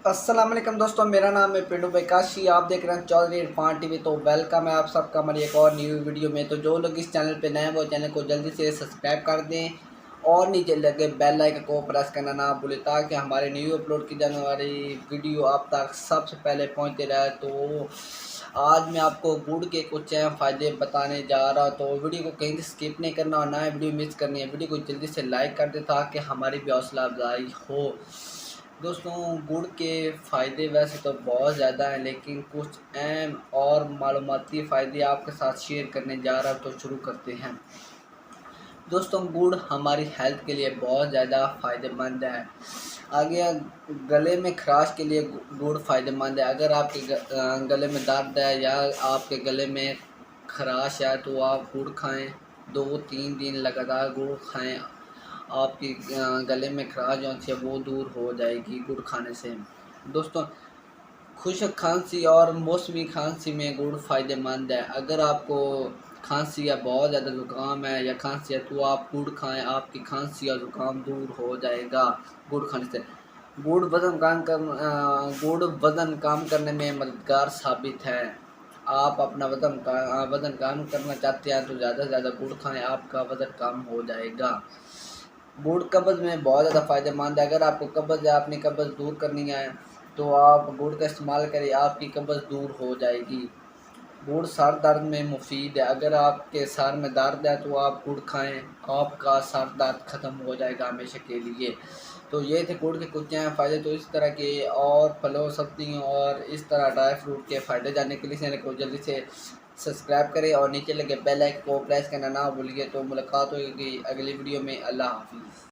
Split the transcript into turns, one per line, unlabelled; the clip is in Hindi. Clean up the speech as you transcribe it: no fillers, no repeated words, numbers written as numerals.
अस्सलाम वालेकुम दोस्तों, मेरा नाम है पिंडू बेकाशी। आप देख रहे हैं चौधरी इरफान टीवी। तो वेलकम है आप सबका हमारी एक और न्यू वीडियो में। तो जो लोग इस चैनल पे नए हैं वो चैनल को जल्दी से सब्सक्राइब कर दें और नीचे लगे बेल आइकन को प्रेस करना ना भूलें ताकि हमारे न्यू अपलोड की जाने वाली वीडियो आप तक सबसे पहले पहुँचते रहे। तो आज मैं आपको गुड़ के कुछ अहम फ़ायदे बताने जा रहा हूँ। तो वीडियो को कहीं से स्किप नहीं करना और ना वीडियो मिस करनी है। वीडियो को जल्दी से लाइक कर दें ताकि हमारी भी हौसला अफजाई हो। दोस्तों, गुड़ के फ़ायदे वैसे तो बहुत ज़्यादा हैं, लेकिन कुछ अहम और मालूमाती फ़ायदे आपके साथ शेयर करने जा रहा हूँ। तो शुरू करते हैं। दोस्तों, गुड़ हमारी हेल्थ के लिए बहुत ज़्यादा फ़ायदेमंद है। आगे गले में खराश के लिए गुड़ फ़ायदेमंद है। अगर आपके गले में दर्द है या आपके गले में खराश है तो आप गुड़ खाएं। 2-3 दिन लगातार गुड़ खाएं, आपकी गले में खराश जो है वो दूर हो जाएगी गुड़ खाने से। दोस्तों, खुश्क खांसी और मौसमी खांसी में गुड़ फ़ायदेमंद है। अगर आपको खांसी या बहुत ज़्यादा ज़ुकाम है या खांसी है तो आप गुड़ खाएं, आपकी खांसी या ज़ुकाम दूर हो जाएगा गुड़ खाने से। गुड़ वज़न कम करने में मददगार साबित है। आप अपना वज़न कम करना चाहते हैं तो ज़्यादा से ज़्यादा गुड़ खाएं, आपका वज़न कम हो जाएगा। गुड़ कब्ज़ में बहुत ज़्यादा फ़ायदेमंद है। अगर आपको कब्ज़ है, अपनी कब्ज़ दूर करनी है तो आप गुड़ का इस्तेमाल करें, आपकी कब्ज़ दूर हो जाएगी। गुड़ सर दर्द में मुफीद है। अगर आपके सर में दर्द है तो आप गुड़ खाएं, आपका सर दर्द ख़त्म हो जाएगा हमेशा के लिए। तो ये थे गुड़ के कुछ अहम फ़ायदे। तो इस तरह के और फलों सब्जियों और इस तरह ड्राई फ्रूट के फ़ायदे जानने के लिए चैनल को जल्दी से सब्सक्राइब करें और नीचे लगे बेल आइकन को प्रेस करना ना भूलिए। तो मुलाकात होगी अगली वीडियो में। अल्लाह हाफिज़।